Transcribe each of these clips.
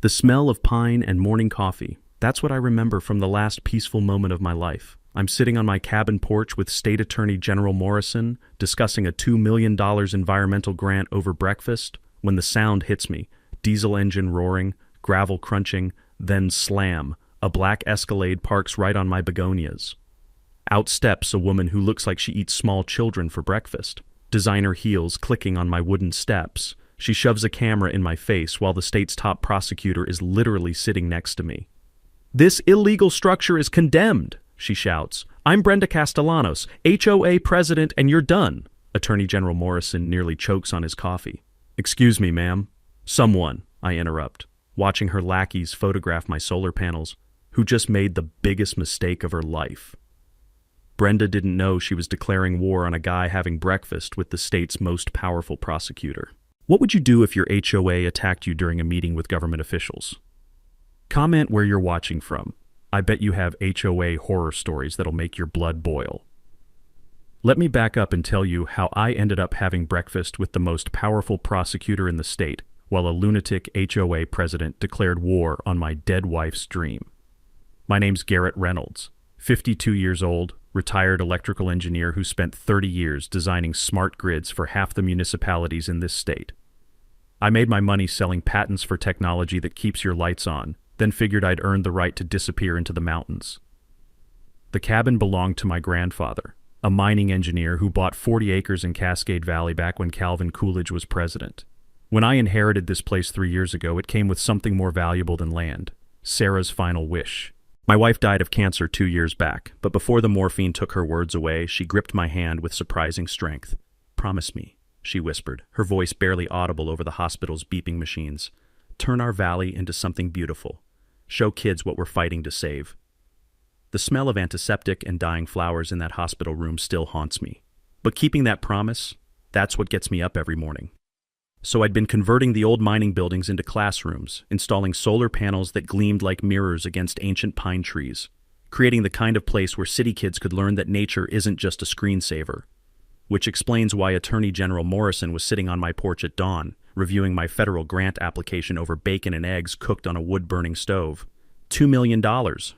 The smell of pine and morning coffee. That's what I remember from the last peaceful moment of my life. I'm sitting on my cabin porch with State Attorney General Morrison, discussing a $2 million environmental grant over breakfast, when the sound hits me. Diesel engine roaring, gravel crunching, then slam. A black Escalade parks right on my begonias. Out steps a woman who looks like she eats small children for breakfast. Designer heels clicking on my wooden steps. She shoves a camera in my face while the state's top prosecutor is literally sitting next to me. "This illegal structure is condemned," she shouts. "I'm Brenda Castellanos, HOA president, and you're done." Attorney General Morrison nearly chokes on his coffee. "Excuse me, ma'am." "Someone," I interrupt, watching her lackeys photograph my solar panels, who just made the biggest mistake of her life. Brenda didn't know she was declaring war on a guy having breakfast with the state's most powerful prosecutor. What would you do if your HOA attacked you during a meeting with government officials? Comment where you're watching from. I bet you have HOA horror stories that'll make your blood boil. Let me back up and tell you how I ended up having breakfast with the most powerful prosecutor in the state, while a lunatic HOA president declared war on my dead wife's dream. My name's Garrett Reynolds, 52 years old, retired electrical engineer who spent 30 years designing smart grids for half the municipalities in this state. I made my money selling patents for technology that keeps your lights on, then figured I'd earned the right to disappear into the mountains. The cabin belonged to my grandfather, a mining engineer who bought 40 acres in Cascade Valley back when Calvin Coolidge was president. When I inherited this place 3 years ago, it came with something more valuable than land: Sarah's final wish. My wife died of cancer 2 years back, but before the morphine took her words away, she gripped my hand with surprising strength. "Promise me," she whispered, her voice barely audible over the hospital's beeping machines. "Turn our valley into something beautiful. Show kids what we're fighting to save." The smell of antiseptic and dying flowers in that hospital room still haunts me. But keeping that promise, that's what gets me up every morning. So I'd been converting the old mining buildings into classrooms, installing solar panels that gleamed like mirrors against ancient pine trees, creating the kind of place where city kids could learn that nature isn't just a screensaver. Which explains why Attorney General Morrison was sitting on my porch at dawn, reviewing my federal grant application over bacon and eggs cooked on a wood-burning stove. $2 million,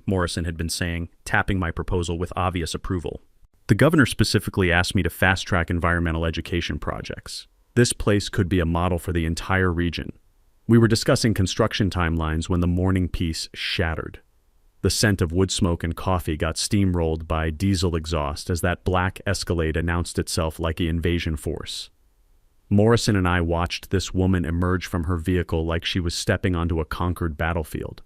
Morrison had been saying, tapping my proposal with obvious approval. The governor specifically asked me to fast-track environmental education projects. This place could be a model for the entire region. We were discussing construction timelines when the morning peace shattered. The scent of wood smoke and coffee got steamrolled by diesel exhaust as that black Escalade announced itself like an invasion force. Morrison and I watched this woman emerge from her vehicle like she was stepping onto a conquered battlefield.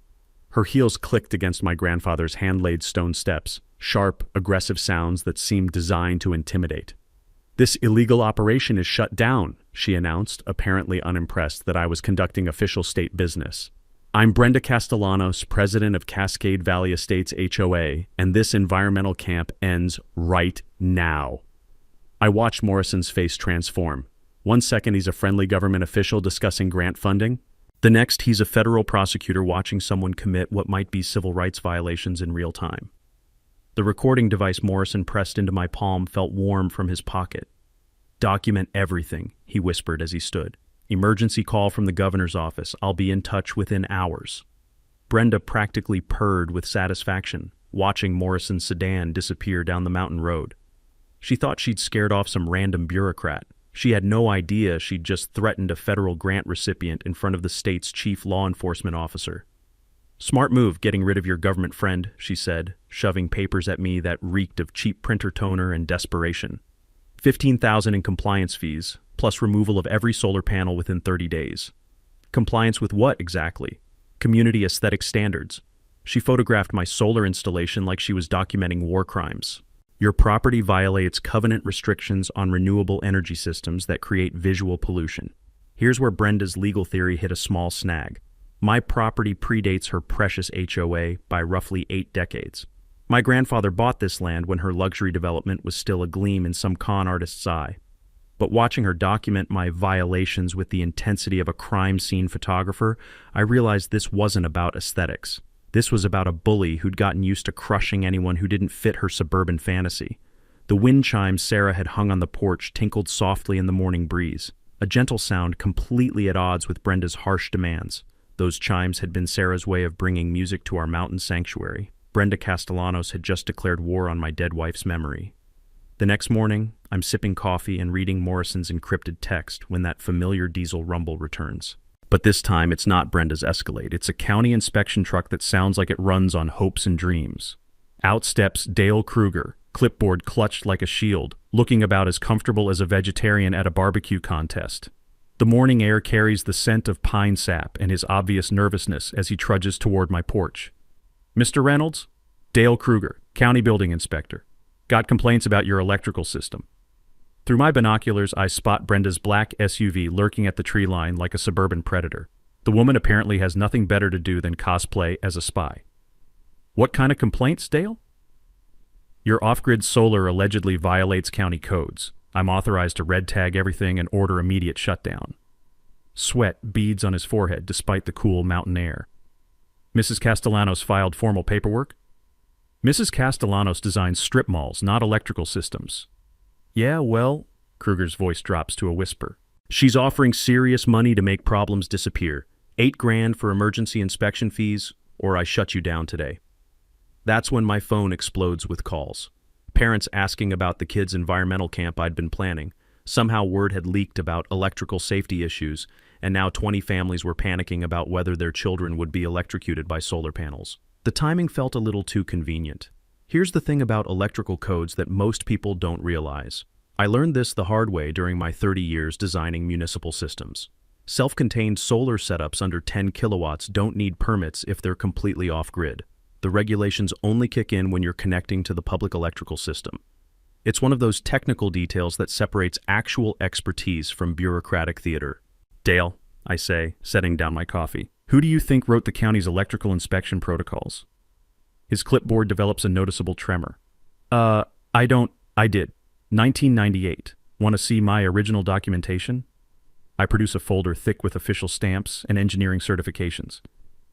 Her heels clicked against my grandfather's hand-laid stone steps, sharp, aggressive sounds that seemed designed to intimidate. "This illegal operation is shut down," she announced, apparently unimpressed that I was conducting official state business. "I'm Brenda Castellanos, president of Cascade Valley Estates HOA, and this environmental camp ends right now." I watched Morrison's face transform. One second he's a friendly government official discussing grant funding. The next he's a federal prosecutor watching someone commit what might be civil rights violations in real time. The recording device Morrison pressed into my palm felt warm from his pocket. "Document everything," he whispered as he stood. "Emergency call from the governor's office. I'll be in touch within hours." Brenda practically purred with satisfaction, watching Morrison's sedan disappear down the mountain road. She thought she'd scared off some random bureaucrat. She had no idea she'd just threatened a federal grant recipient in front of the state's chief law enforcement officer. "Smart move getting rid of your government friend," she said, shoving papers at me that reeked of cheap printer toner and desperation. $15,000 in compliance fees, plus removal of every solar panel within 30 days. Compliance with what exactly? Community aesthetic standards. She photographed my solar installation like she was documenting war crimes. "Your property violates covenant restrictions on renewable energy systems that create visual pollution." Here's where Brenda's legal theory hit a small snag. My property predates her precious HOA by roughly 8 decades. My grandfather bought this land when her luxury development was still a gleam in some con artist's eye. But watching her document my violations with the intensity of a crime scene photographer, I realized this wasn't about aesthetics. This was about a bully who'd gotten used to crushing anyone who didn't fit her suburban fantasy. The wind chimes Sarah had hung on the porch tinkled softly in the morning breeze, a gentle sound completely at odds with Brenda's harsh demands. Those chimes had been Sarah's way of bringing music to our mountain sanctuary. Brenda Castellanos had just declared war on my dead wife's memory. The next morning, I'm sipping coffee and reading Morrison's encrypted text when that familiar diesel rumble returns. But this time, it's not Brenda's Escalade. It's a county inspection truck that sounds like it runs on hopes and dreams. Out steps Dale Kruger, clipboard clutched like a shield, looking about as comfortable as a vegetarian at a barbecue contest. The morning air carries the scent of pine sap and his obvious nervousness as he trudges toward my porch. "Mr. Reynolds?" "Dale Kruger, County Building Inspector. Got complaints about your electrical system." Through my binoculars, I spot Brenda's black SUV lurking at the tree line like a suburban predator. The woman apparently has nothing better to do than cosplay as a spy. "What kind of complaints, Dale?" "Your off-grid solar allegedly violates county codes. I'm authorized to red tag everything and order immediate shutdown." Sweat beads on his forehead despite the cool mountain air. "Mrs. Castellanos filed formal paperwork?" "Mrs. Castellanos designs strip malls, not electrical systems." "Yeah, well," Kruger's voice drops to a whisper. "She's offering serious money to make problems disappear. $8,000 for emergency inspection fees, or I shut you down today." That's when my phone explodes with calls. Parents asking about the kids' environmental camp I'd been planning. Somehow word had leaked about electrical safety issues, and now 20 families were panicking about whether their children would be electrocuted by solar panels. The timing felt a little too convenient. Here's the thing about electrical codes that most people don't realize. I learned this the hard way during my 30 years designing municipal systems. Self-contained solar setups under 10 kilowatts don't need permits if they're completely off-grid. The regulations only kick in when you're connecting to the public electrical system. It's one of those technical details that separates actual expertise from bureaucratic theater. "Dale," I say, setting down my coffee, "who do you think wrote the county's electrical inspection protocols?" His clipboard develops a noticeable tremor. I did. 1998. Want to see my original documentation?" I produce a folder thick with official stamps and engineering certifications.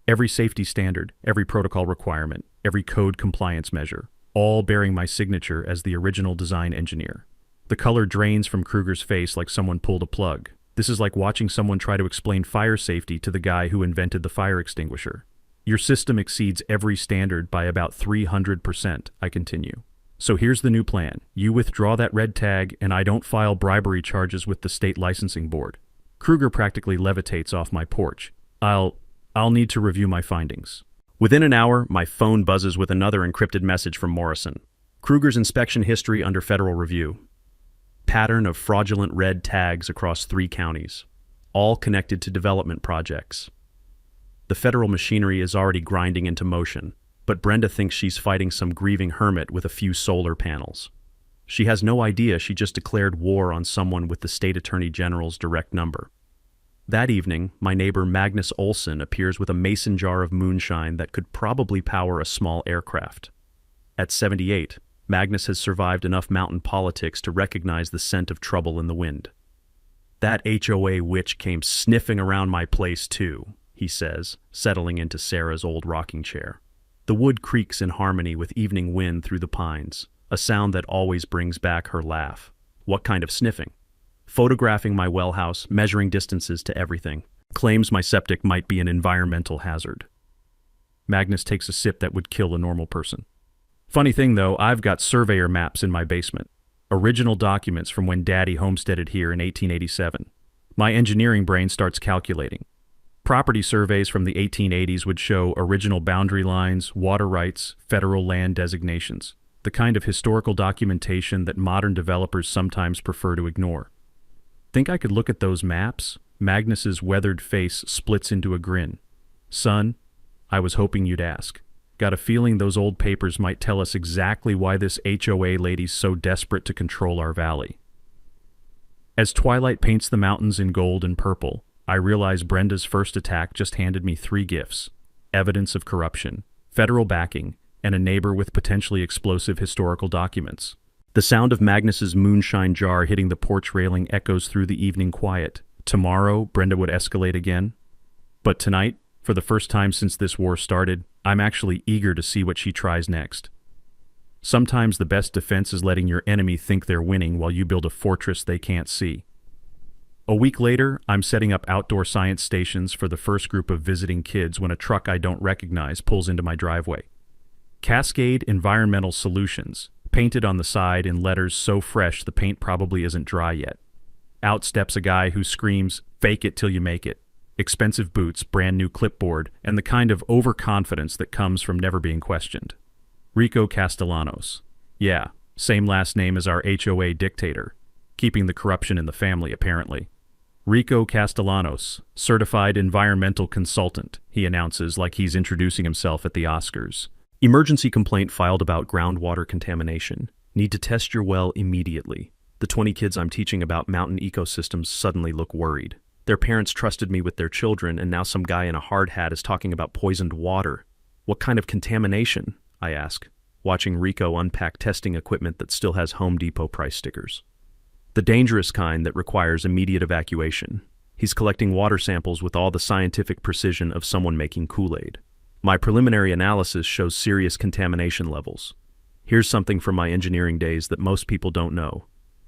Every safety standard, every protocol requirement, every code compliance measure, all bearing my signature as the original design engineer. The color drains from Kruger's face like someone pulled a plug. This is like watching someone try to explain fire safety to the guy who invented the fire extinguisher. "Your system exceeds every standard by about 300%, I continue. "So here's the new plan. You withdraw that red tag, and I don't file bribery charges with the state licensing board." Kruger practically levitates off my porch. I'll need to review my findings." Within an hour, my phone buzzes with another encrypted message from Morrison. Kruger's inspection history under federal review. Pattern of fraudulent red tags across 3 counties, all connected to development projects. The federal machinery is already grinding into motion, but Brenda thinks she's fighting some grieving hermit with a few solar panels. She has no idea she just declared war on someone with the state attorney general's direct number. That evening, my neighbor Magnus Olson appears with a mason jar of moonshine that could probably power a small aircraft. At 78, Magnus has survived enough mountain politics to recognize the scent of trouble in the wind. "That HOA witch came sniffing around my place too," he says, settling into Sarah's old rocking chair. The wood creaks in harmony with evening wind through the pines, a sound that always brings back her laugh. "What kind of sniffing?" "Photographing my well house, measuring distances to everything. Claims my septic might be an environmental hazard." Magnus takes a sip that would kill a normal person. "Funny thing though, I've got surveyor maps in my basement. Original documents from when Daddy homesteaded here in 1887. My engineering brain starts calculating. Property surveys from the 1880s would show original boundary lines, water rights, federal land designations. The kind of historical documentation that modern developers sometimes prefer to ignore. Think I could look at those maps? Magnus's weathered face splits into a grin. "Son, I was hoping you'd ask. Got a feeling those old papers might tell us exactly why this HOA lady's so desperate to control our valley." As twilight paints the mountains in gold and purple, I realize Brenda's first attack just handed me 3 gifts: evidence of corruption, federal backing, and a neighbor with potentially explosive historical documents. The sound of Magnus's moonshine jar hitting the porch railing echoes through the evening quiet. Tomorrow, Brenda would escalate again. But tonight, for the first time since this war started, I'm actually eager to see what she tries next. Sometimes the best defense is letting your enemy think they're winning while you build a fortress they can't see. A week later, I'm setting up outdoor science stations for the first group of visiting kids when a truck I don't recognize pulls into my driveway. Cascade Environmental Solutions, painted on the side in letters so fresh the paint probably isn't dry yet. Out steps a guy who screams, "Fake it till you make it." Expensive boots, brand new clipboard, and the kind of overconfidence that comes from never being questioned. Rico Castellanos. Yeah, same last name as our HOA dictator. Keeping the corruption in the family, apparently. Rico Castellanos, certified environmental consultant, he announces like he's introducing himself at the Oscars. Emergency complaint filed about groundwater contamination. Need to test your well immediately. The 20 kids I'm teaching about mountain ecosystems suddenly look worried. Their parents trusted me with their children, and now some guy in a hard hat is talking about poisoned water. What kind of contamination? I ask, watching Rico unpack testing equipment that still has Home Depot price stickers. The dangerous kind that requires immediate evacuation. He's collecting water samples with all the scientific precision of someone making Kool-Aid. My preliminary analysis shows serious contamination levels. Here's something from my engineering days that most people don't know.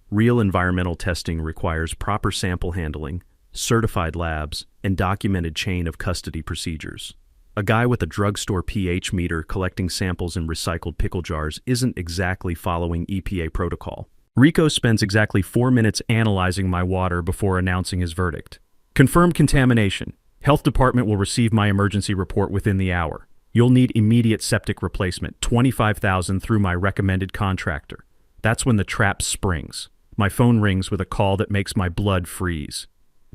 Real environmental testing requires proper sample handling, certified labs, and documented chain of custody procedures. A guy with a drugstore pH meter collecting samples in recycled pickle jars isn't exactly following EPA protocol. Rico spends exactly 4 minutes analyzing my water before announcing his verdict. Confirmed contamination. Health department will receive my emergency report within the hour. You'll need immediate septic replacement, $25,000 through my recommended contractor. That's when the trap springs. My phone rings with a call that makes my blood freeze.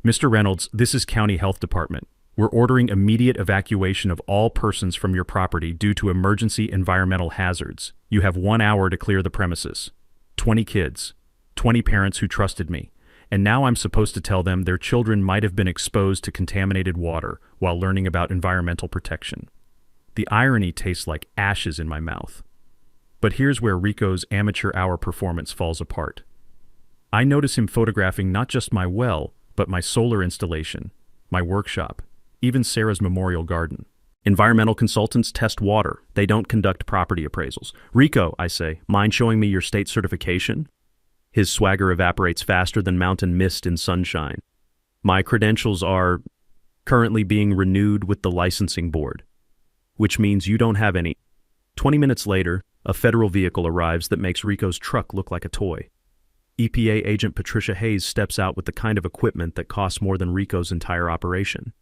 Mr. Reynolds, this is County Health Department. We're ordering immediate evacuation of all persons from your property due to emergency environmental hazards. You have 1 hour to clear the premises. 20 kids, 20 parents who trusted me, and now I'm supposed to tell them their children might have been exposed to contaminated water while learning about environmental protection. The irony tastes like ashes in my mouth. But here's where Rico's amateur hour performance falls apart. I notice him photographing not just my well, but my solar installation, my workshop, even Sarah's memorial garden. Environmental consultants test water. They don't conduct property appraisals. Rico, I say, mind showing me your state certification? His swagger evaporates faster than mountain mist in sunshine. My credentials are currently being renewed with the licensing board, which means you don't have any. 20 minutes later, a federal vehicle arrives that makes Rico's truck look like a toy. EPA agent Patricia Hayes steps out with the kind of equipment that costs more than Rico's entire operation,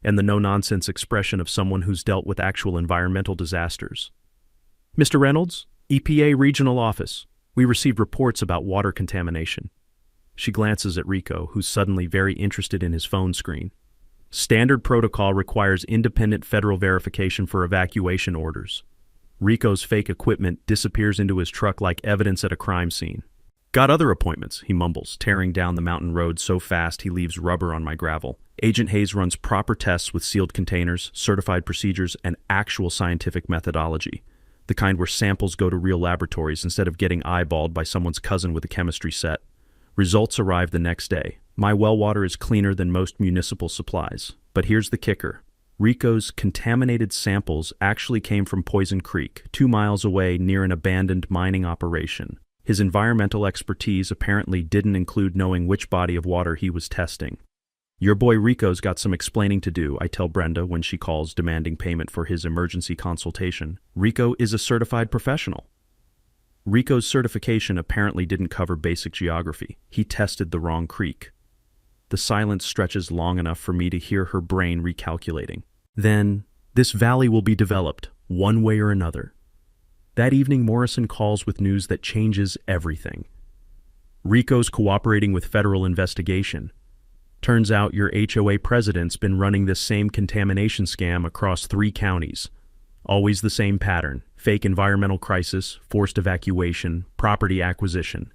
and the no-nonsense expression of someone who's dealt with actual environmental disasters. Mr. Reynolds, EPA Regional Office. We received reports about water contamination. She glances at Rico, who's suddenly very interested in his phone screen. Standard protocol requires independent federal verification for evacuation orders. Rico's fake equipment disappears into his truck like evidence at a crime scene. Got other appointments, he mumbles, tearing down the mountain road so fast he leaves rubber on my gravel. Agent Hayes runs proper tests with sealed containers, certified procedures, and actual scientific methodology. The kind where samples go to real laboratories instead of getting eyeballed by someone's cousin with a chemistry set. Results arrive the next day. My well water is cleaner than most municipal supplies. But here's the kicker. Rico's contaminated samples actually came from Poison Creek, 2 miles away near an abandoned mining operation. His environmental expertise apparently didn't include knowing which body of water he was testing. Your boy Rico's got some explaining to do, I tell Brenda when she calls demanding payment for his emergency consultation. Rico is a certified professional. Rico's certification apparently didn't cover basic geography. He tested the wrong creek. The silence stretches long enough for me to hear her brain recalculating. Then, this valley will be developed, one way or another. That evening, Morrison calls with news that changes everything. Rico's cooperating with federal investigation. Turns out your HOA president's been running this same contamination scam across 3 counties. Always the same pattern: fake environmental crisis, forced evacuation, property acquisition.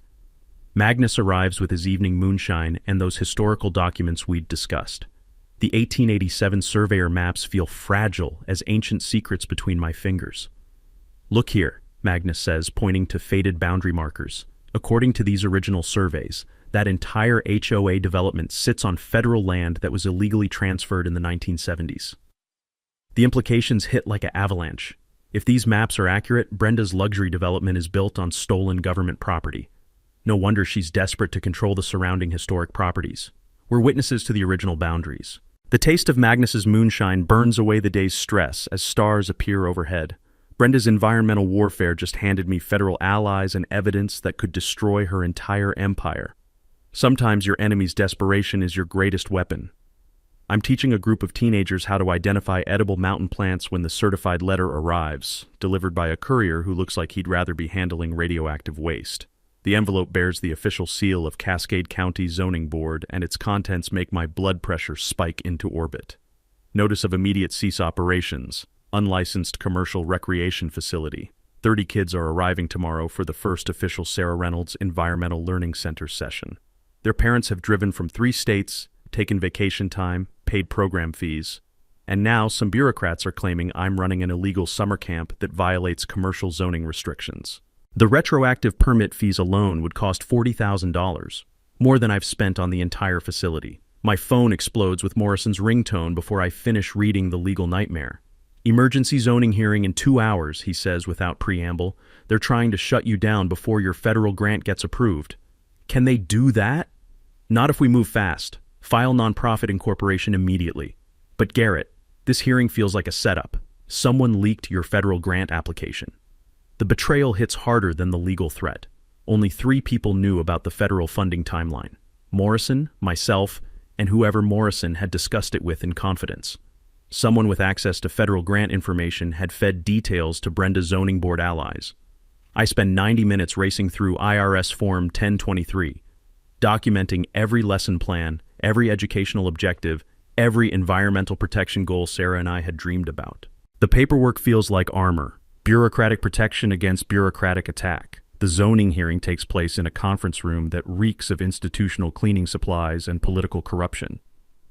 Magnus arrives with his evening moonshine and those historical documents we'd discussed. The 1887 surveyor maps feel fragile as ancient secrets between my fingers. Look here, Magnus says, pointing to faded boundary markers. According to these original surveys, that entire HOA development sits on federal land that was illegally transferred in the 1970s. The implications hit like an avalanche. If these maps are accurate, Brenda's luxury development is built on stolen government property. No wonder she's desperate to control the surrounding historic properties. We're witnesses to the original boundaries. The taste of Magnus's moonshine burns away the day's stress as stars appear overhead. Brenda's environmental warfare just handed me federal allies and evidence that could destroy her entire empire. Sometimes your enemy's desperation is your greatest weapon. I'm teaching a group of teenagers how to identify edible mountain plants when the certified letter arrives, delivered by a courier who looks like he'd rather be handling radioactive waste. The envelope bears the official seal of Cascade County Zoning Board, and its contents make my blood pressure spike into orbit. Notice of immediate cease operations. Unlicensed commercial recreation facility. 30 kids are arriving tomorrow for the first official Sarah Reynolds Environmental Learning Center session. Their parents have driven from 3 states, taken vacation time, paid program fees, and now some bureaucrats are claiming I'm running an illegal summer camp that violates commercial zoning restrictions. The retroactive permit fees alone would cost $40,000, more than I've spent on the entire facility. My phone explodes with Morrison's ringtone before I finish reading the legal nightmare. Emergency zoning hearing in 2 hours, he says without preamble. They're trying to shut you down before your federal grant gets approved. Can they do that? Not if we move fast. File nonprofit incorporation immediately. But Garrett, this hearing feels like a setup. Someone leaked your federal grant application. The betrayal hits harder than the legal threat. Only 3 people knew about the federal funding timeline: Morrison, myself, and whoever Morrison had discussed it with in confidence. Someone with access to federal grant information had fed details to Brenda's zoning board allies. I spent 90 minutes racing through IRS Form 1023, documenting every lesson plan, every educational objective, every environmental protection goal Sarah and I had dreamed about. The paperwork feels like armor. Bureaucratic protection against bureaucratic attack. The zoning hearing takes place in a conference room that reeks of institutional cleaning supplies and political corruption.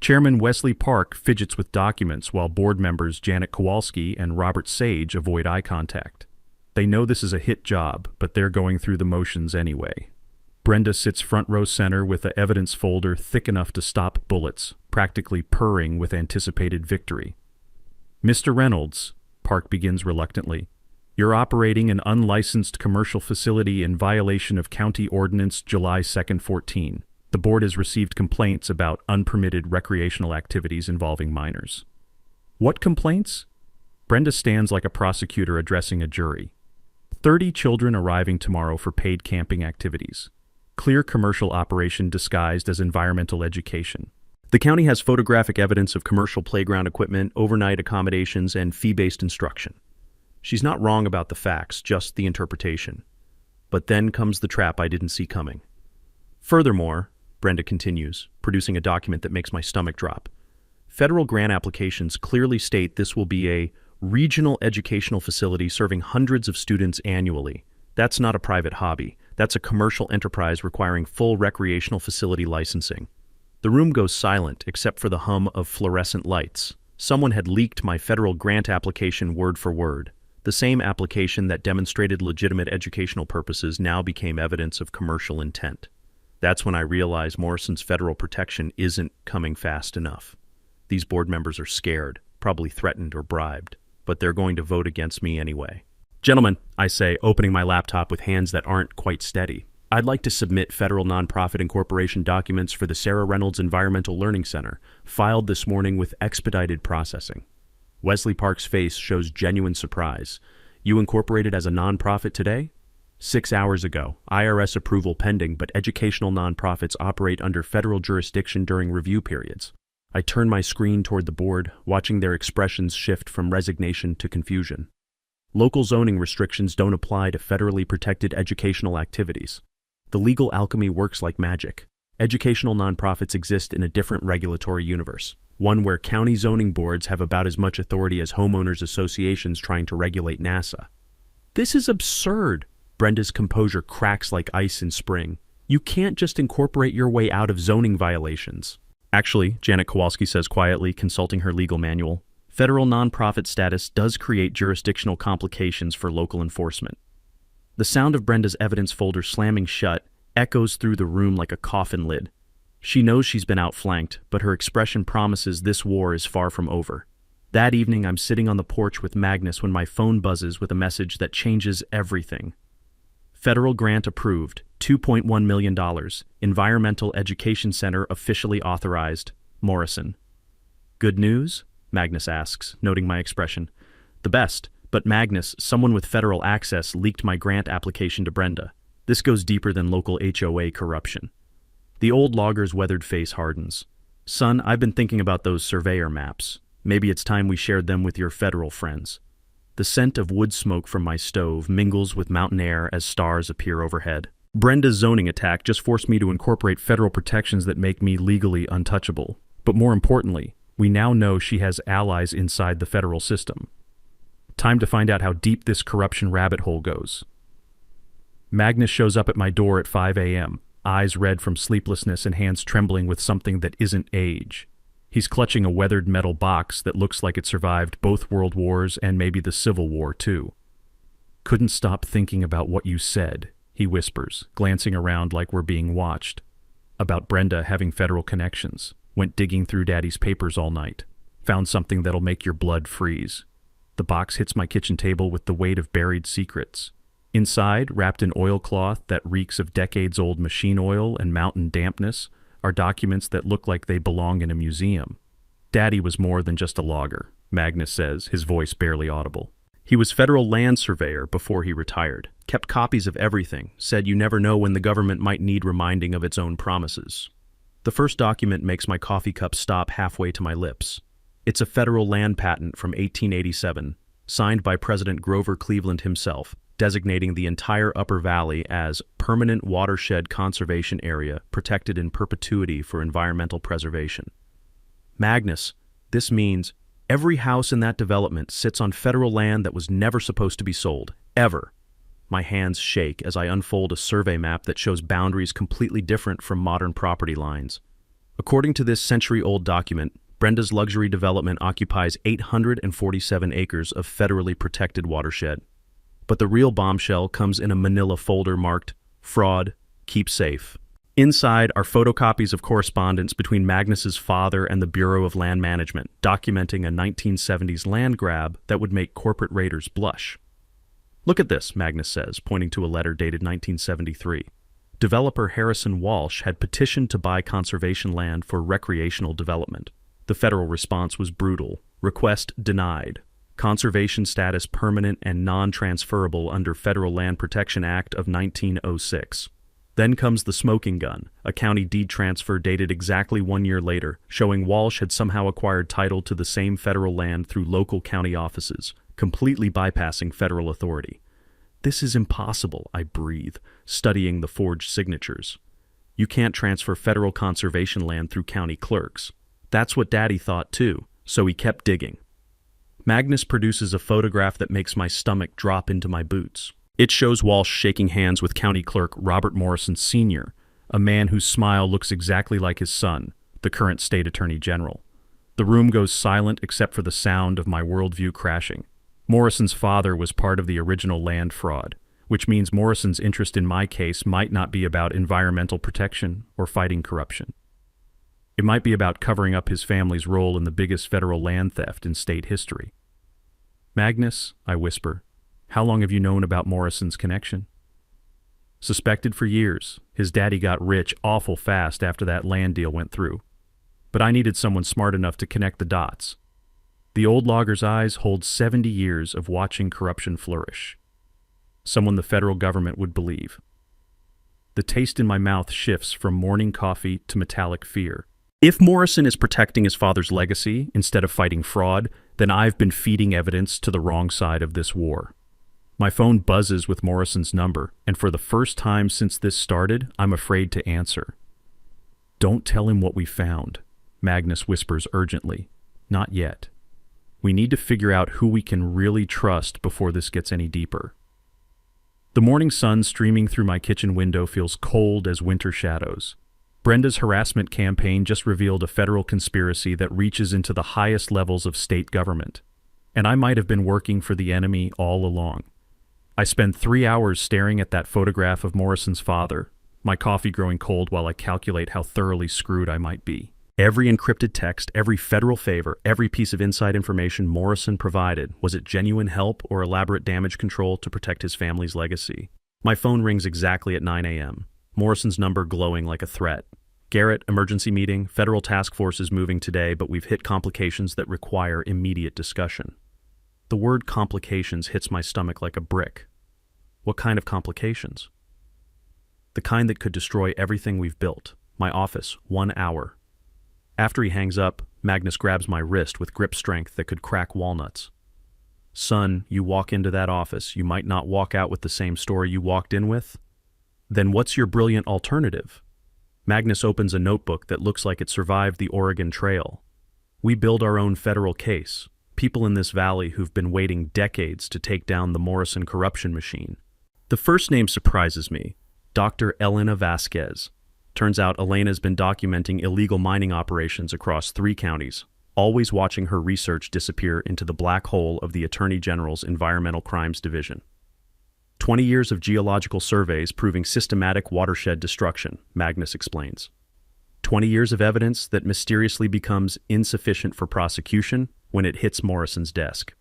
Chairman Wesley Park fidgets with documents while board members Janet Kowalski and Robert Sage avoid eye contact. They know this is a hit job, but they're going through the motions anyway. Brenda sits front row center with the evidence folder thick enough to stop bullets, practically purring with anticipated victory. Mr. Reynolds, Park begins reluctantly, you're operating an unlicensed commercial facility in violation of County Ordinance July 2nd, 14. The board has received complaints about unpermitted recreational activities involving minors. What complaints? Brenda stands like a prosecutor addressing a jury. 30 children arriving tomorrow for paid camping activities. Clear commercial operation disguised as environmental education. The county has photographic evidence of commercial playground equipment, overnight accommodations, and fee-based instruction. She's not wrong about the facts, just the interpretation. But then comes the trap I didn't see coming. Furthermore, Brenda continues, producing a document that makes my stomach drop. Federal grant applications clearly state this will be a regional educational facility serving hundreds of students annually. That's not a private hobby. That's a commercial enterprise requiring full recreational facility licensing. The room goes silent except for the hum of fluorescent lights. Someone had leaked my federal grant application word for word. The same application that demonstrated legitimate educational purposes now became evidence of commercial intent. That's when I realized Morrison's federal protection isn't coming fast enough. These board members are scared, probably threatened or bribed, but they're going to vote against me anyway. Gentlemen, I say, opening my laptop with hands that aren't quite steady, I'd like to submit federal nonprofit incorporation documents for the Sarah Reynolds Environmental Learning Center, filed this morning with expedited processing. Wesley Park's face shows genuine surprise. You incorporated as a nonprofit today? 6 hours ago. IRS approval pending, but educational nonprofits operate under federal jurisdiction during review periods. I turn my screen toward the board, watching their expressions shift from resignation to confusion. Local zoning restrictions don't apply to federally protected educational activities. The legal alchemy works like magic. Educational nonprofits exist in a different regulatory universe, one where county zoning boards have about as much authority as homeowners associations trying to regulate NASA. This is absurd. Brenda's composure cracks like ice in spring. You can't just incorporate your way out of zoning violations. Actually, Janet Kowalski says quietly, consulting her legal manual, federal nonprofit status does create jurisdictional complications for local enforcement. The sound of Brenda's evidence folder slamming shut echoes through the room like a coffin lid. She knows she's been outflanked, but her expression promises this war is far from over. That evening, I'm sitting on the porch with Magnus when my phone buzzes with a message that changes everything. Federal grant approved, $2.1 million. Environmental Education Center officially authorized. Morrison. Good news? Magnus asks, noting my expression. The best, but Magnus, someone with federal access, leaked my grant application to Brenda. This goes deeper than local HOA corruption. The old logger's weathered face hardens. Son, I've been thinking about those surveyor maps. Maybe it's time we shared them with your federal friends. The scent of wood smoke from my stove mingles with mountain air as stars appear overhead. Brenda's zoning attack just forced me to incorporate federal protections that make me legally untouchable. But more importantly, we now know she has allies inside the federal system. Time to find out how deep this corruption rabbit hole goes. Magnus shows up at my door at 5 a.m., eyes red from sleeplessness and hands trembling with something that isn't age. He's clutching a weathered metal box that looks like it survived both world wars and maybe the Civil War, too. Couldn't stop thinking about what you said, he whispers, glancing around like we're being watched. About Brenda having federal connections. Went digging through Daddy's papers all night. Found something that'll make your blood freeze. The box hits my kitchen table with the weight of buried secrets. Inside, wrapped in oilcloth that reeks of decades-old machine oil and mountain dampness, are documents that look like they belong in a museum. Daddy was more than just a logger, Magnus says, his voice barely audible. He was federal land surveyor before he retired, kept copies of everything, said you never know when the government might need reminding of its own promises. The first document makes my coffee cup stop halfway to my lips. It's a federal land patent from 1887, signed by President Grover Cleveland himself, designating the entire Upper Valley as Permanent Watershed Conservation Area protected in perpetuity for environmental preservation. Magnus, this means every house in that development sits on federal land that was never supposed to be sold, ever. My hands shake as I unfold a survey map that shows boundaries completely different from modern property lines. According to this century-old document, Brenda's luxury development occupies 847 acres of federally protected watershed. But the real bombshell comes in a manila folder marked, Fraud, Keep Safe. Inside are photocopies of correspondence between Magnus's father and the Bureau of Land Management, documenting a 1970s land grab that would make corporate raiders blush. Look at this, Magnus says, pointing to a letter dated 1973. Developer Harrison Walsh had petitioned to buy conservation land for recreational development. The federal response was brutal. Request denied. Conservation status permanent and non-transferable under Federal Land Protection Act of 1906. Then comes the smoking gun, a county deed transfer dated exactly 1 year later, showing Walsh had somehow acquired title to the same federal land through local county offices, completely bypassing federal authority. This is impossible, I breathe, studying the forged signatures. You can't transfer federal conservation land through county clerks. That's what Daddy thought too, so he kept digging. Magnus produces a photograph that makes my stomach drop into my boots. It shows Walsh shaking hands with County Clerk Robert Morrison Sr., a man whose smile looks exactly like his son, the current state attorney general. The room goes silent except for the sound of my worldview crashing. Morrison's father was part of the original land fraud, which means Morrison's interest in my case might not be about environmental protection or fighting corruption. It might be about covering up his family's role in the biggest federal land theft in state history. Magnus, I whisper, how long have you known about Morrison's connection? Suspected for years. His daddy got rich awful fast after that land deal went through. But I needed someone smart enough to connect the dots. The old logger's eyes hold 70 years of watching corruption flourish. Someone the federal government would believe. The taste in my mouth shifts from morning coffee to metallic fear. If Morrison is protecting his father's legacy instead of fighting fraud, then I've been feeding evidence to the wrong side of this war. My phone buzzes with Morrison's number, and for the first time since this started, I'm afraid to answer. Don't tell him what we found, Magnus whispers urgently. Not yet. We need to figure out who we can really trust before this gets any deeper. The morning sun streaming through my kitchen window feels cold as winter shadows. Brenda's harassment campaign just revealed a federal conspiracy that reaches into the highest levels of state government. And I might have been working for the enemy all along. I spend 3 hours staring at that photograph of Morrison's father, my coffee growing cold while I calculate how thoroughly screwed I might be. Every encrypted text, every federal favor, every piece of inside information Morrison provided, was it genuine help or elaborate damage control to protect his family's legacy? My phone rings exactly at 9 a.m., Morrison's number glowing like a threat. Garrett, emergency meeting, federal task force is moving today, but we've hit complications that require immediate discussion. The word complications hits my stomach like a brick. What kind of complications? The kind that could destroy everything we've built. My office, 1 hour. After he hangs up, Magnus grabs my wrist with grip strength that could crack walnuts. Son, you walk into that office, you might not walk out with the same story you walked in with? Then what's your brilliant alternative? Magnus opens a notebook that looks like it survived the Oregon Trail. We build our own federal case. People in this valley who've been waiting decades to take down the Morrison corruption machine. The first name surprises me. Dr. Elena Vasquez. Turns out Elena's been documenting illegal mining operations across 3 counties, always watching her research disappear into the black hole of the Attorney General's Environmental Crimes Division. 20 years of geological surveys proving systematic watershed destruction, Magnus explains. 20 years of evidence that mysteriously becomes insufficient for prosecution when it hits Morrison's desk.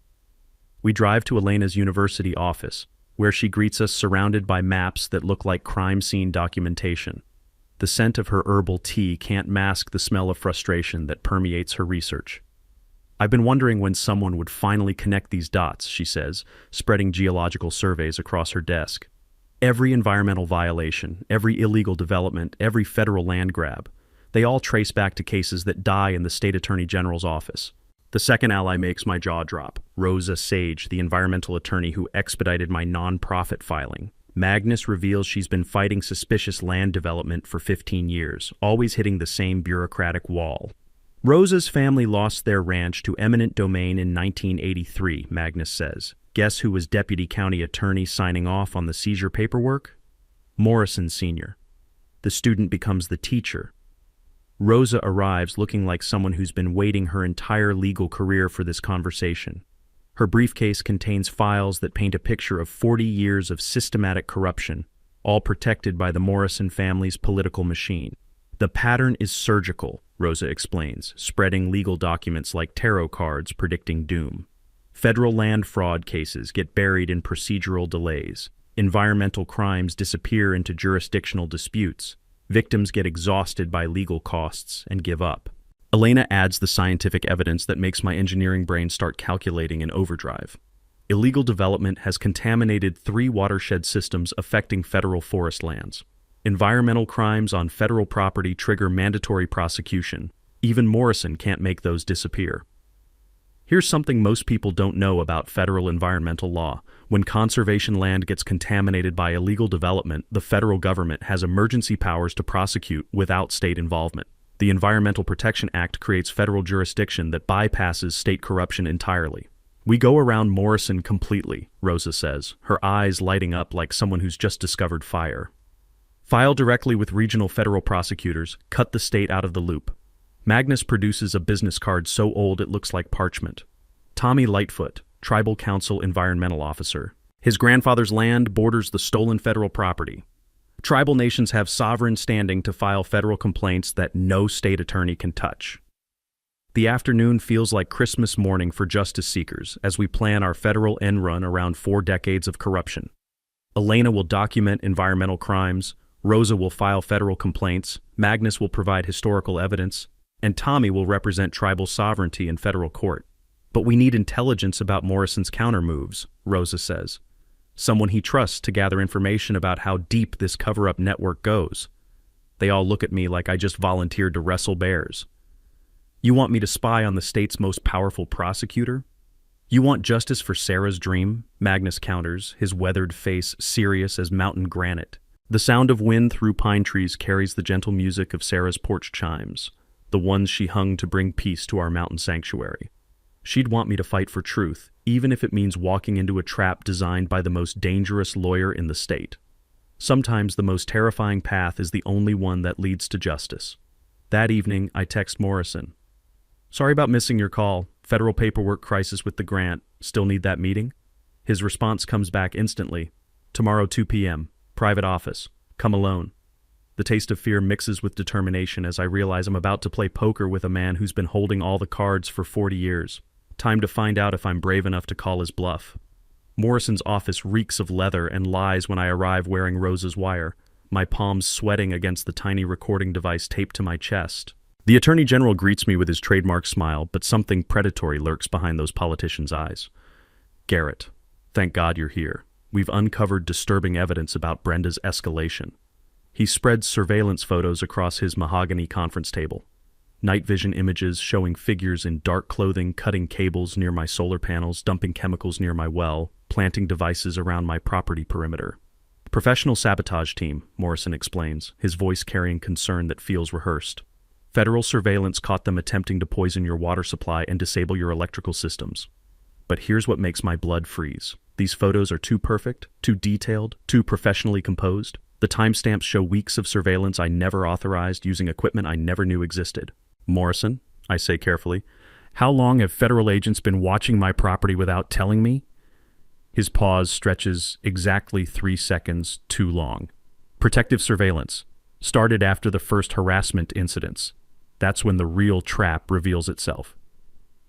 We drive to Elena's university office, where she greets us surrounded by maps that look like crime scene documentation. The scent of her herbal tea can't mask the smell of frustration that permeates her research. I've been wondering when someone would finally connect these dots, she says, spreading geological surveys across her desk. Every environmental violation, every illegal development, every federal land grab, they all trace back to cases that die in the state attorney general's office. The second ally makes my jaw drop. Rosa Sage, the environmental attorney who expedited my non-profit filing. Magnus reveals she's been fighting suspicious land development for 15 years, always hitting the same bureaucratic wall. Rosa's family lost their ranch to eminent domain in 1983, Magnus says. Guess who was deputy county attorney signing off on the seizure paperwork? Morrison Sr. The student becomes the teacher. Rosa arrives looking like someone who's been waiting her entire legal career for this conversation. Her briefcase contains files that paint a picture of 40 years of systematic corruption, all protected by the Morrison family's political machine. The pattern is surgical, Rosa explains, spreading legal documents like tarot cards predicting doom. Federal land fraud cases get buried in procedural delays. Environmental crimes disappear into jurisdictional disputes. Victims get exhausted by legal costs and give up. Elena adds the scientific evidence that makes my engineering brain start calculating in overdrive. Illegal development has contaminated 3 watershed systems affecting federal forest lands. Environmental crimes on federal property trigger mandatory prosecution. Even Morrison can't make those disappear. Here's something most people don't know about federal environmental law. When conservation land gets contaminated by illegal development, the federal government has emergency powers to prosecute without state involvement. The Environmental Protection Act creates federal jurisdiction that bypasses state corruption entirely. We go around Morrison completely, Rosa says, her eyes lighting up like someone who's just discovered fire. File directly with regional federal prosecutors, cut the state out of the loop. Magnus produces a business card so old it looks like parchment. Tommy Lightfoot, Tribal Council Environmental Officer. His grandfather's land borders the stolen federal property. Tribal nations have sovereign standing to file federal complaints that no state attorney can touch. The afternoon feels like Christmas morning for justice seekers as we plan our federal end run around 4 decades of corruption. Elena will document environmental crimes, Rosa will file federal complaints, Magnus will provide historical evidence, and Tommy will represent tribal sovereignty in federal court. But we need intelligence about Morrison's countermoves, Rosa says. Someone he trusts to gather information about how deep this cover-up network goes. They all look at me like I just volunteered to wrestle bears. You want me to spy on the state's most powerful prosecutor? You want justice for Sarah's dream? Magnus counters, his weathered face serious as mountain granite. The sound of wind through pine trees carries the gentle music of Sarah's porch chimes, the ones she hung to bring peace to our mountain sanctuary. She'd want me to fight for truth, even if it means walking into a trap designed by the most dangerous lawyer in the state. Sometimes the most terrifying path is the only one that leads to justice. That evening, I text Morrison. Sorry about missing your call. Federal paperwork crisis with the grant. Still need that meeting? His response comes back instantly. Tomorrow 2 p.m. Private office. Come alone. The taste of fear mixes with determination as I realize I'm about to play poker with a man who's been holding all the cards for 40 years. Time to find out if I'm brave enough to call his bluff. Morrison's office reeks of leather and lies when I arrive wearing Rosa's wire, my palms sweating against the tiny recording device taped to my chest. The Attorney General greets me with his trademark smile, but something predatory lurks behind those politicians' eyes. Garrett, thank God you're here. We've uncovered disturbing evidence about Brenda's escalation. He spreads surveillance photos across his mahogany conference table. Night vision images showing figures in dark clothing cutting cables near my solar panels, dumping chemicals near my well, planting devices around my property perimeter. Professional sabotage team, Morrison explains, his voice carrying concern that feels rehearsed. Federal surveillance caught them attempting to poison your water supply and disable your electrical systems. But here's what makes my blood freeze. These photos are too perfect, too detailed, too professionally composed. The timestamps show weeks of surveillance I never authorized using equipment I never knew existed. Morrison, I say carefully, how long have federal agents been watching my property without telling me? His pause stretches exactly 3 seconds too long. Protective surveillance started after the first harassment incidents. That's when the real trap reveals itself.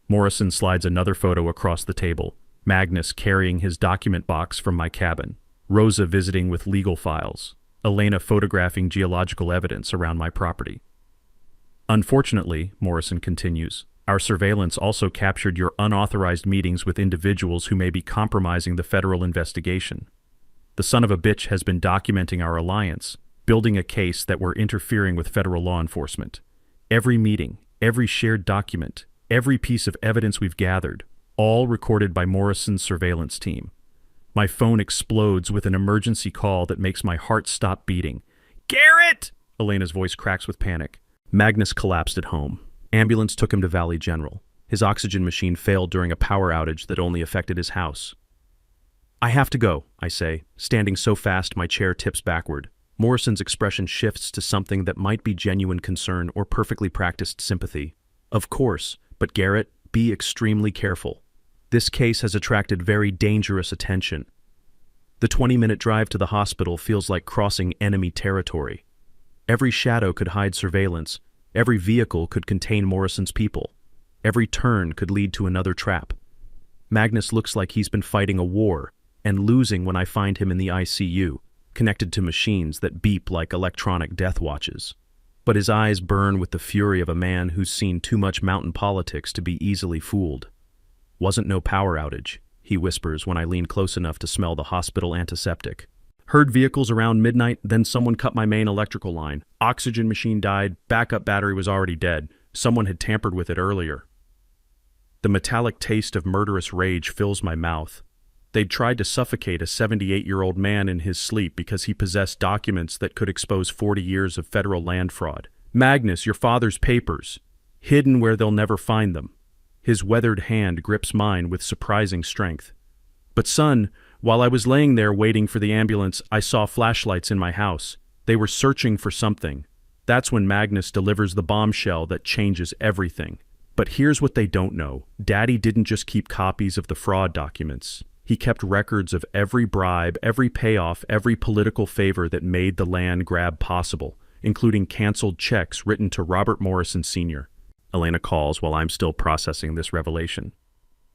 Morrison slides another photo across the table, Magnus carrying his document box from my cabin, Rosa visiting with legal files, Elena photographing geological evidence around my property. Unfortunately, Morrison continues, our surveillance also captured your unauthorized meetings with individuals who may be compromising the federal investigation. The son of a bitch has been documenting our alliance, building a case that we're interfering with federal law enforcement. Every meeting, every shared document, every piece of evidence we've gathered, all recorded by Morrison's surveillance team. My phone explodes with an emergency call that makes my heart stop beating. Garrett! Elena's voice cracks with panic. Magnus collapsed at home. Ambulance took him to Valley General. His oxygen machine failed during a power outage that only affected his house. I have to go, I say, standing so fast my chair tips backward. Morrison's expression shifts to something that might be genuine concern or perfectly practiced sympathy. Of course, but Garrett, be extremely careful. This case has attracted very dangerous attention. The 20-minute drive to the hospital feels like crossing enemy territory. Every shadow could hide surveillance. Every vehicle could contain Morrison's people. Every turn could lead to another trap. Magnus looks like he's been fighting a war and losing when I find him in the ICU, connected to machines that beep like electronic death watches. But his eyes burn with the fury of a man who's seen too much mountain politics to be easily fooled. Wasn't no power outage, he whispers when I lean close enough to smell the hospital antiseptic. Heard vehicles around midnight, then someone cut my main electrical line. Oxygen machine died, backup battery was already dead. Someone had tampered with it earlier. The metallic taste of murderous rage fills my mouth. They'd tried to suffocate a 78-year-old man in his sleep because he possessed documents that could expose 40 years of federal land fraud. Magnus, your father's papers, hidden where they'll never find them. His weathered hand grips mine with surprising strength. But son, while I was laying there waiting for the ambulance, I saw flashlights in my house. They were searching for something. That's when Magnus delivers the bombshell that changes everything. But here's what they don't know. Daddy didn't just keep copies of the fraud documents. He kept records of every bribe, every payoff, every political favor that made the land grab possible, including canceled checks written to Robert Morrison Sr. Elena calls while I'm still processing this revelation.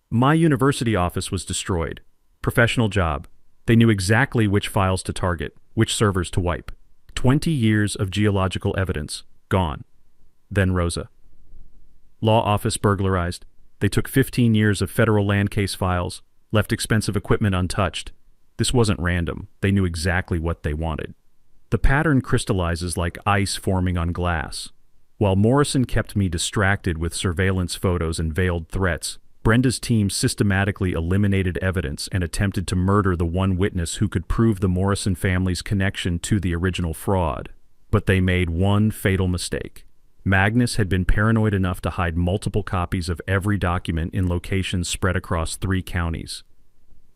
My university office was destroyed. Professional job. They knew exactly which files to target, which servers to wipe. 20 years of geological evidence. Gone. Then Rosa. Law office burglarized. They took 15 years of federal land case files, left expensive equipment untouched. This wasn't random. They knew exactly what they wanted. The pattern crystallizes like ice forming on glass. While Morrison kept me distracted with surveillance photos and veiled threats, Brenda's team systematically eliminated evidence and attempted to murder the one witness who could prove the Morrison family's connection to the original fraud. But they made one fatal mistake. Magnus had been paranoid enough to hide multiple copies of every document in locations spread across 3 counties.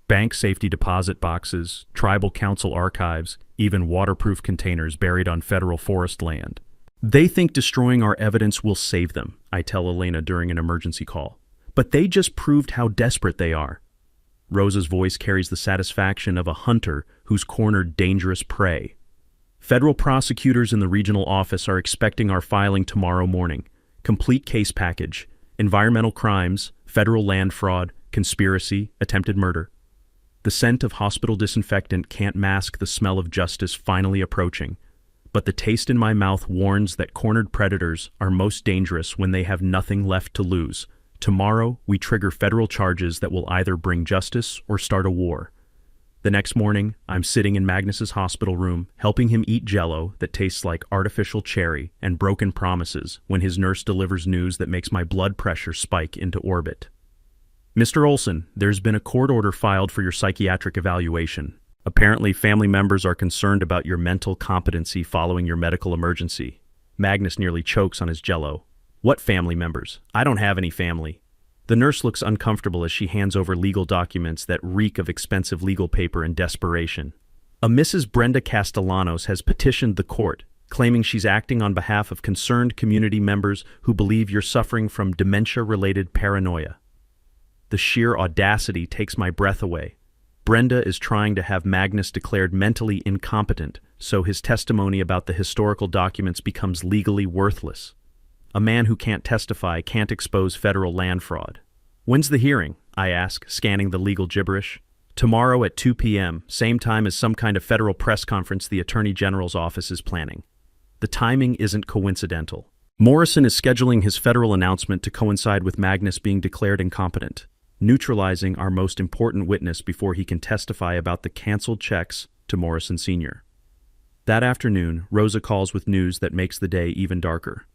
Bank safety deposit boxes, tribal council archives, even waterproof containers buried on federal forest land. They think destroying our evidence will save them, I tell Elena during an emergency call. But they just proved how desperate they are. Rosa's voice carries the satisfaction of a hunter who's cornered dangerous prey. Federal prosecutors in the regional office are expecting our filing tomorrow morning. Complete case package, environmental crimes, federal land fraud, conspiracy, attempted murder. The scent of hospital disinfectant can't mask the smell of justice finally approaching, but the taste in my mouth warns that cornered predators are most dangerous when they have nothing left to lose. Tomorrow, we trigger federal charges that will either bring justice or start a war. The next morning, I'm sitting in Magnus's hospital room, helping him eat Jell-O that tastes like artificial cherry and broken promises when his nurse delivers news that makes my blood pressure spike into orbit. Mr. Olson, there's been a court order filed for your psychiatric evaluation. Apparently, family members are concerned about your mental competency following your medical emergency. Magnus nearly chokes on his Jell-O. What family members? I don't have any family. The nurse looks uncomfortable as she hands over legal documents that reek of expensive legal paper and desperation. A Mrs. Brenda Castellanos has petitioned the court, claiming she's acting on behalf of concerned community members who believe you're suffering from dementia-related paranoia. The sheer audacity takes my breath away. Brenda is trying to have Magnus declared mentally incompetent, so his testimony about the historical documents becomes legally worthless. A man who can't testify can't expose federal land fraud. When's the hearing? I ask, scanning the legal gibberish. Tomorrow at 2 p.m., same time as some kind of federal press conference the Attorney General's office is planning. The timing isn't coincidental. Morrison is scheduling his federal announcement to coincide with Magnus being declared incompetent, neutralizing our most important witness before he can testify about the canceled checks to Morrison Sr. That afternoon, Rosa calls with news that makes the day even darker.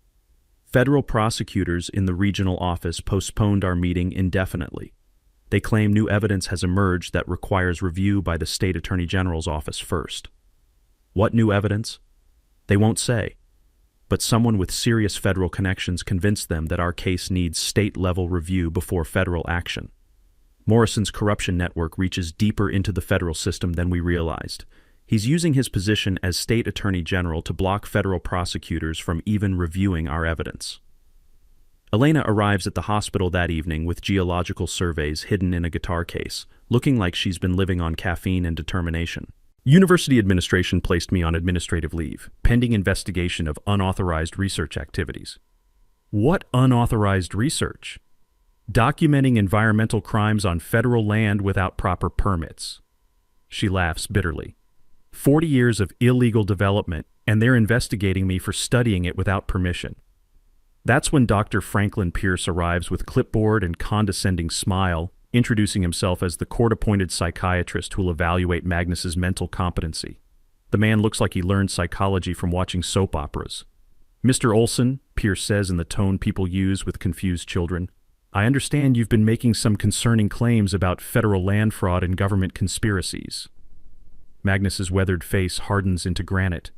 Federal prosecutors in the regional office postponed our meeting indefinitely. They claim new evidence has emerged that requires review by the state attorney general's office first. What new evidence? They won't say, but someone with serious federal connections convinced them that our case needs state-level review before federal action. Morrison's corruption network reaches deeper into the federal system than we realized. He's using his position as state attorney general to block federal prosecutors from even reviewing our evidence. Elena arrives at the hospital that evening with geological surveys hidden in a guitar case, looking like she's been living on caffeine and determination. University administration placed me on administrative leave, pending investigation of unauthorized research activities. What unauthorized research? Documenting environmental crimes on federal land without proper permits. She laughs bitterly. 40 years of illegal development, and they're investigating me for studying it without permission. That's when Dr. Franklin Pierce arrives with clipboard and condescending smile, introducing himself as the court-appointed psychiatrist who will evaluate Magnus's mental competency. The man looks like he learned psychology from watching soap operas. Mr. Olson, Pierce says in the tone people use with confused children, I understand you've been making some concerning claims about federal land fraud and government conspiracies. Magnus's weathered face hardens into granite.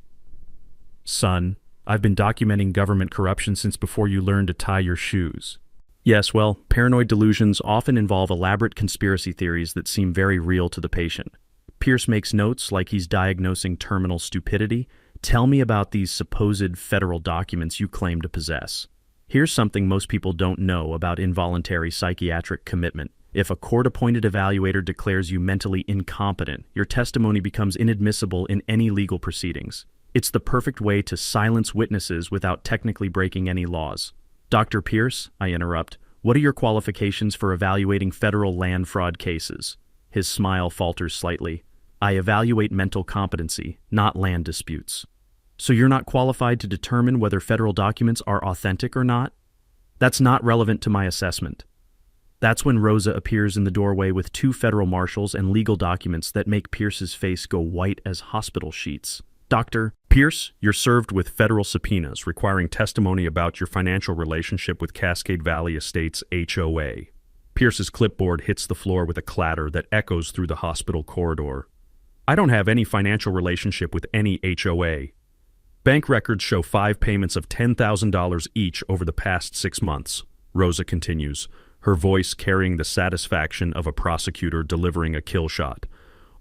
Son, I've been documenting government corruption since before you learned to tie your shoes. Yes, well, paranoid delusions often involve elaborate conspiracy theories that seem very real to the patient. Pierce makes notes like he's diagnosing terminal stupidity. Tell me about these supposed federal documents you claim to possess. Here's something most people don't know about involuntary psychiatric commitment. If a court-appointed evaluator declares you mentally incompetent, your testimony becomes inadmissible in any legal proceedings. It's the perfect way to silence witnesses without technically breaking any laws. Dr. Pierce, I interrupt, what are your qualifications for evaluating federal land fraud cases? His smile falters slightly. I evaluate mental competency, not land disputes. So you're not qualified to determine whether federal documents are authentic or not? That's not relevant to my assessment. That's when Rosa appears in the doorway with 2 federal marshals and legal documents that make Pierce's face go white as hospital sheets. Dr. Pierce, you're served with federal subpoenas requiring testimony about your financial relationship with Cascade Valley Estates HOA. Pierce's clipboard hits the floor with a clatter that echoes through the hospital corridor. I don't have any financial relationship with any HOA. Bank records show 5 payments of $10,000 each over the past 6 months, Rosa continues, her voice carrying the satisfaction of a prosecutor delivering a kill shot.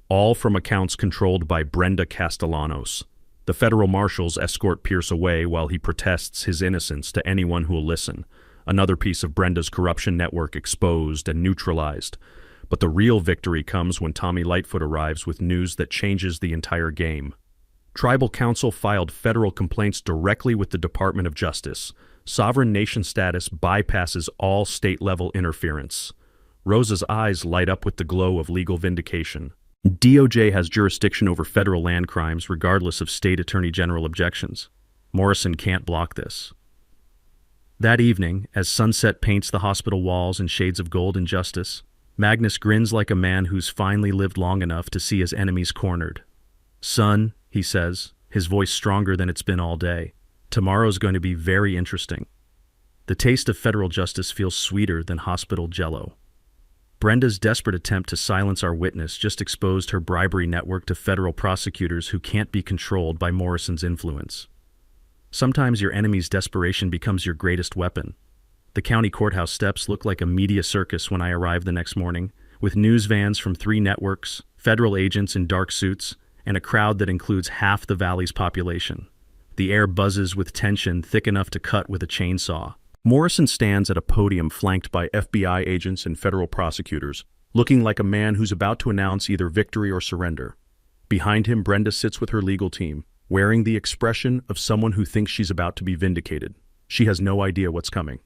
All from accounts controlled by Brenda Castellanos. The federal marshals escort Pierce away while he protests his innocence to anyone who will listen. Another piece of Brenda's corruption network exposed and neutralized. But the real victory comes when Tommy Lightfoot arrives with news that changes the entire game. Tribal Council filed federal complaints directly with the Department of Justice. Sovereign nation status bypasses all state-level interference. Rosa's eyes light up with the glow of legal vindication. DOJ has jurisdiction over federal land crimes regardless of state attorney general objections. Morrison can't block this. That evening, as sunset paints the hospital walls in shades of gold and justice, Magnus grins like a man who's finally lived long enough to see his enemies cornered. "Son," he says, his voice stronger than it's been all day, "tomorrow's going to be very interesting." The taste of federal justice feels sweeter than hospital jello. Brenda's desperate attempt to silence our witness just exposed her bribery network to federal prosecutors who can't be controlled by Morrison's influence. Sometimes your enemy's desperation becomes your greatest weapon. The county courthouse steps look like a media circus when I arrived the next morning, with news vans from 3 networks, federal agents in dark suits, and a crowd that includes half the valley's population. The air buzzes with tension thick enough to cut with a chainsaw. Morrison stands at a podium flanked by FBI agents and federal prosecutors, looking like a man who's about to announce either victory or surrender. Behind him, Brenda sits with her legal team, wearing the expression of someone who thinks she's about to be vindicated. She has no idea what's coming.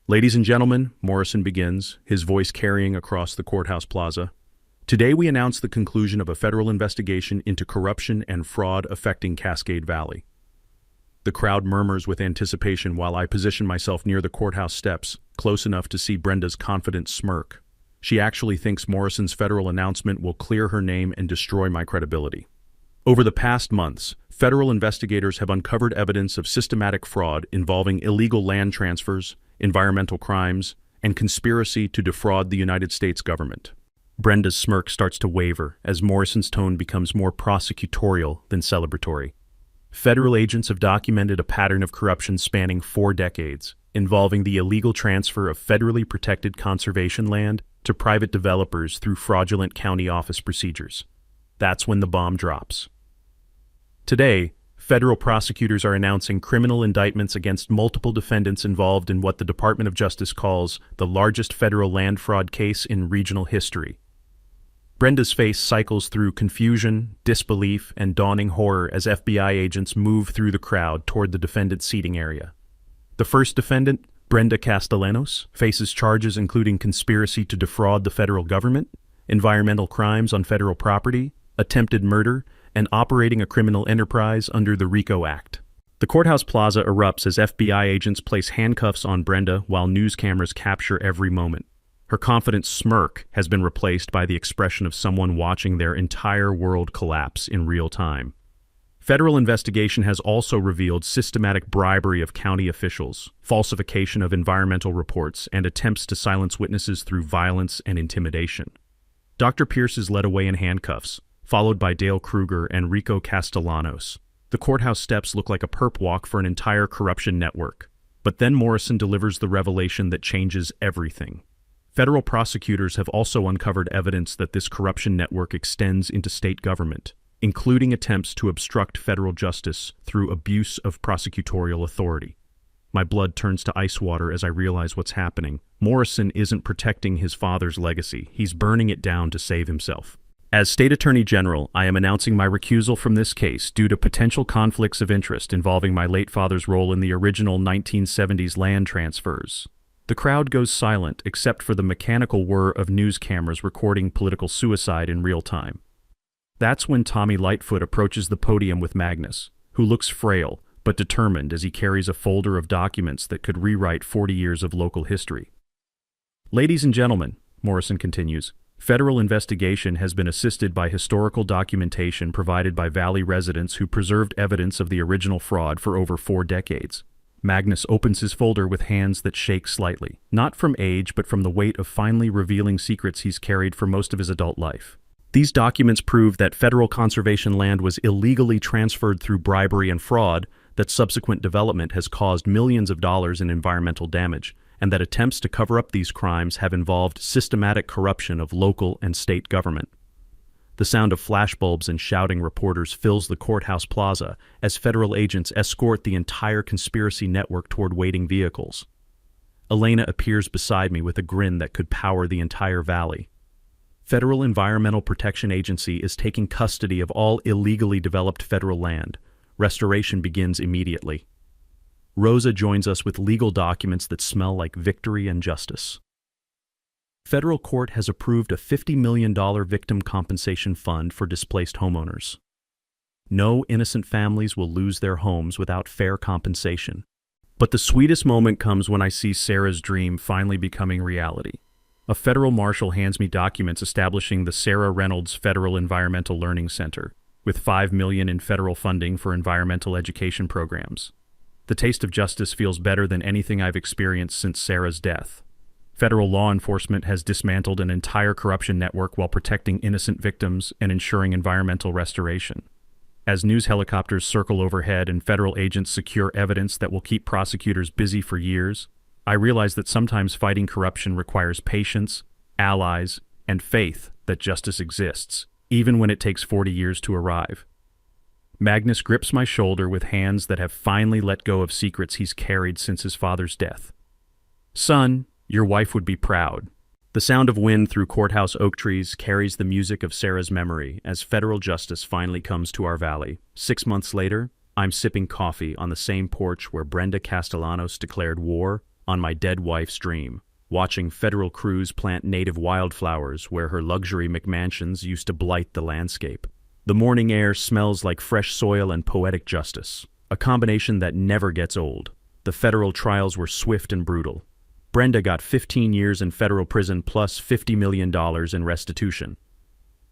"Ladies and gentlemen," Morrison begins, his voice carrying across the courthouse plaza, "today we announce the conclusion of a federal investigation into corruption and fraud affecting Cascade Valley." The crowd murmurs with anticipation while I position myself near the courthouse steps, close enough to see Brenda's confident smirk. She actually thinks Morrison's federal announcement will clear her name and destroy my credibility. Over the past months, federal investigators have uncovered evidence of systematic fraud involving illegal land transfers, environmental crimes, and conspiracy to defraud the United States government. Brenda's smirk starts to waver as Morrison's tone becomes more prosecutorial than celebratory. Federal agents have documented a pattern of corruption spanning 4 decades, involving the illegal transfer of federally protected conservation land to private developers through fraudulent county office procedures. That's when the bomb drops. Today, federal prosecutors are announcing criminal indictments against multiple defendants involved in what the Department of Justice calls the largest federal land fraud case in regional history. Brenda's face cycles through confusion, disbelief, and dawning horror as FBI agents move through the crowd toward the defendant's seating area. The first defendant, Brenda Castellanos, faces charges including conspiracy to defraud the federal government, environmental crimes on federal property, attempted murder, and operating a criminal enterprise under the RICO Act. The courthouse plaza erupts as FBI agents place handcuffs on Brenda while news cameras capture every moment. Her confident smirk has been replaced by the expression of someone watching their entire world collapse in real time. Federal investigation has also revealed systematic bribery of county officials, falsification of environmental reports, and attempts to silence witnesses through violence and intimidation. Dr. Pierce is led away in handcuffs, followed by Dale Kruger and Rico Castellanos. The courthouse steps look like a perp walk for an entire corruption network. But then Morrison delivers the revelation that changes everything. Federal prosecutors have also uncovered evidence that this corruption network extends into state government, including attempts to obstruct federal justice through abuse of prosecutorial authority. My blood turns to ice water as I realize what's happening. Morrison isn't protecting his father's legacy. He's burning it down to save himself. As State Attorney General, I am announcing my recusal from this case due to potential conflicts of interest involving my late father's role in the original 1970s land transfers. The crowd goes silent except for the mechanical whir of news cameras recording political suicide in real time. That's when Tommy Lightfoot approaches the podium with Magnus, who looks frail but determined as he carries a folder of documents that could rewrite 40 years of local history. "Ladies and gentlemen," Morrison continues, "federal investigation has been assisted by historical documentation provided by Valley residents who preserved evidence of the original fraud for over 4 decades. Magnus opens his folder with hands that shake slightly, not from age but from the weight of finally revealing secrets he's carried for most of his adult life. These documents prove that federal conservation land was illegally transferred through bribery and fraud, that subsequent development has caused millions of dollars in environmental damage, and that attempts to cover up these crimes have involved systematic corruption of local and state government." The sound of flashbulbs and shouting reporters fills the courthouse plaza as federal agents escort the entire conspiracy network toward waiting vehicles. Elena appears beside me with a grin that could power the entire valley. Federal Environmental Protection Agency is taking custody of all illegally developed federal land. Restoration begins immediately. Rosa joins us with legal documents that smell like victory and justice. Federal court has approved a $50 million victim compensation fund for displaced homeowners. No innocent families will lose their homes without fair compensation. But the sweetest moment comes when I see Sarah's dream finally becoming reality. A federal marshal hands me documents establishing the Sarah Reynolds Federal Environmental Learning Center, with $5 million in federal funding for environmental education programs. The taste of justice feels better than anything I've experienced since Sarah's death. Federal law enforcement has dismantled an entire corruption network while protecting innocent victims and ensuring environmental restoration. As news helicopters circle overhead and federal agents secure evidence that will keep prosecutors busy for years, I realize that sometimes fighting corruption requires patience, allies, and faith that justice exists, even when it takes 40 years to arrive. Magnus grips my shoulder with hands that have finally let go of secrets he's carried since his father's death. "Son, your wife would be proud." The sound of wind through courthouse oak trees carries the music of Sarah's memory as federal justice finally comes to our valley. 6 months later, I'm sipping coffee on the same porch where Brenda Castellanos declared war on my dead wife's dream, watching federal crews plant native wildflowers where her luxury McMansions used to blight the landscape. The morning air smells like fresh soil and poetic justice, a combination that never gets old. The federal trials were swift and brutal. Brenda got 15 years in federal prison plus $50 million in restitution.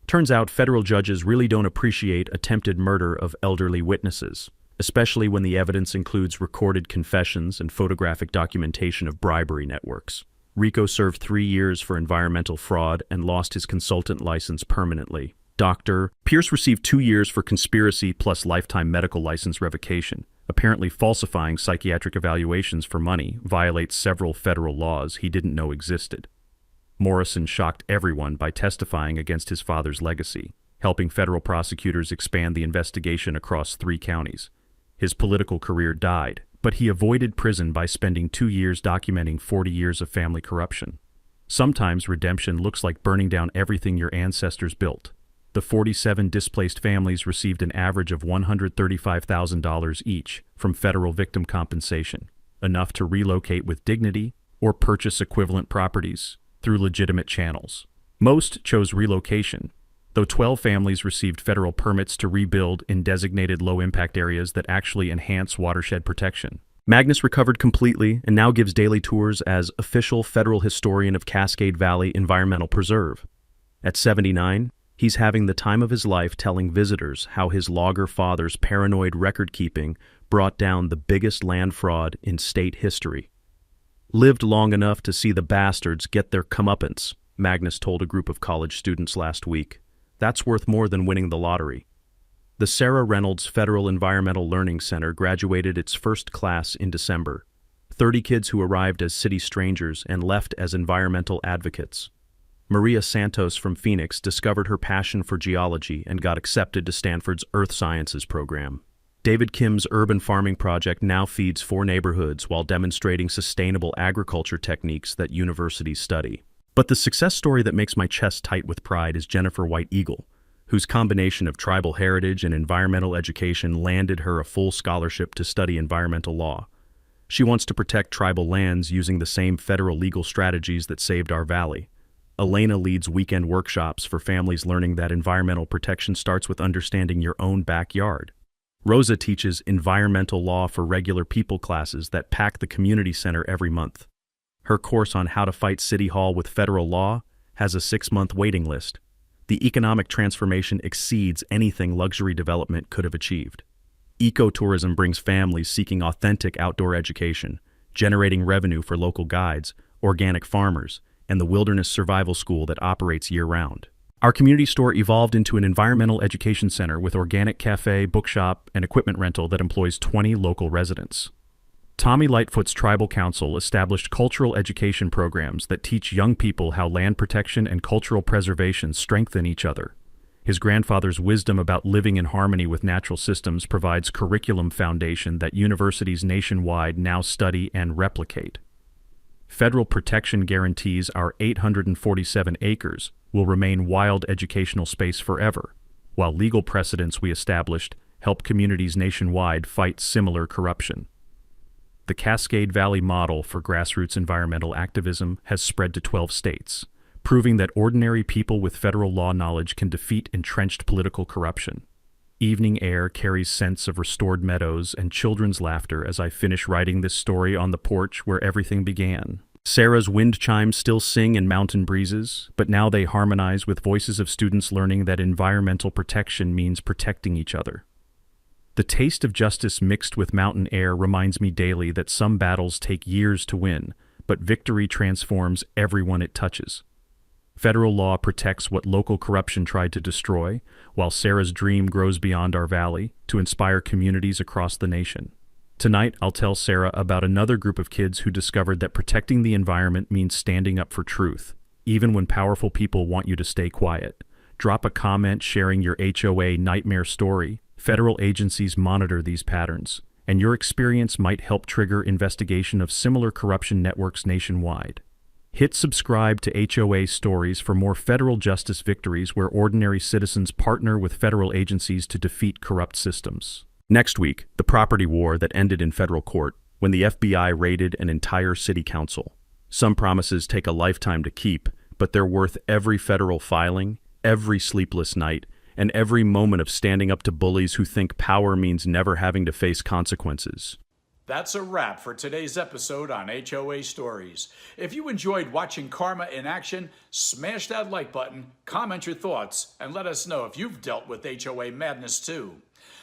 Turns out federal judges really don't appreciate attempted murder of elderly witnesses, especially when the evidence includes recorded confessions and photographic documentation of bribery networks. Rico served 3 years for environmental fraud and lost his consultant license permanently. Dr. Pierce received 2 years for conspiracy plus lifetime medical license revocation. Apparently falsifying psychiatric evaluations for money violates several federal laws he didn't know existed. Morrison shocked everyone by testifying against his father's legacy, helping federal prosecutors expand the investigation across 3 counties. His political career died, but he avoided prison by spending 2 years documenting 40 years of family corruption. Sometimes redemption looks like burning down everything your ancestors built. The 47 displaced families received an average of $135,000 each from federal victim compensation, enough to relocate with dignity or purchase equivalent properties through legitimate channels. Most chose relocation, though 12 families received federal permits to rebuild in designated low-impact areas that actually enhance watershed protection. Magnus recovered completely and now gives daily tours as official federal historian of Cascade Valley Environmental Preserve. At 79, he's having the time of his life telling visitors how his logger father's paranoid record-keeping brought down the biggest land fraud in state history. "Lived long enough to see the bastards get their comeuppance," Magnus told a group of college students last week. "That's worth more than winning the lottery." The Sarah Reynolds Federal Environmental Learning Center graduated its first class in December. 30 kids who arrived as city strangers and left as environmental advocates. Maria Santos from Phoenix discovered her passion for geology and got accepted to Stanford's Earth Sciences program. David Kim's urban farming project now feeds 4 neighborhoods while demonstrating sustainable agriculture techniques that universities study. But the success story that makes my chest tight with pride is Jennifer White Eagle, whose combination of tribal heritage and environmental education landed her a full scholarship to study environmental law. She wants to protect tribal lands using the same federal legal strategies that saved our valley. Elena leads weekend workshops for families learning that environmental protection starts with understanding your own backyard. Rosa teaches environmental law for regular people classes that pack the community center every month. Her course on how to fight City Hall with federal law has a 6-month waiting list. The economic transformation exceeds anything luxury development could have achieved. Ecotourism brings families seeking authentic outdoor education, generating revenue for local guides, organic farmers, and the wilderness survival school that operates year-round. Our community store evolved into an environmental education center with organic cafe, bookshop, and equipment rental that employs 20 local residents. Tommy Lightfoot's Tribal Council established cultural education programs that teach young people how land protection and cultural preservation strengthen each other. His grandfather's wisdom about living in harmony with natural systems provides curriculum foundation that universities nationwide now study and replicate. Federal protection guarantees our 847 acres will remain wild educational space forever, while legal precedents we established help communities nationwide fight similar corruption. The Cascade Valley model for grassroots environmental activism has spread to 12 states, proving that ordinary people with federal law knowledge can defeat entrenched political corruption. Evening air carries scents of restored meadows and children's laughter as I finish writing this story on the porch where everything began. Sarah's wind chimes still sing in mountain breezes, but now they harmonize with voices of students learning that environmental protection means protecting each other. The taste of justice mixed with mountain air reminds me daily that some battles take years to win, but victory transforms everyone it touches. Federal law protects what local corruption tried to destroy, while Sarah's dream grows beyond our valley to inspire communities across the nation. Tonight, I'll tell Sarah about another group of kids who discovered that protecting the environment means standing up for truth, even when powerful people want you to stay quiet. Drop a comment sharing your HOA nightmare story. Federal agencies monitor these patterns, and your experience might help trigger investigation of similar corruption networks nationwide. Hit subscribe to HOA Stories for more federal justice victories where ordinary citizens partner with federal agencies to defeat corrupt systems. Next week, the property war that ended in federal court when the FBI raided an entire city council. Some promises take a lifetime to keep, but they're worth every federal filing, every sleepless night, and every moment of standing up to bullies who think power means never having to face consequences. That's a wrap for today's episode on HOA Stories. If you enjoyed watching Karma in action, smash that like button, comment your thoughts, and let us know if you've dealt with HOA madness too.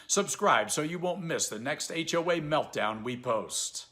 Subscribe so you won't miss the next HOA meltdown we post.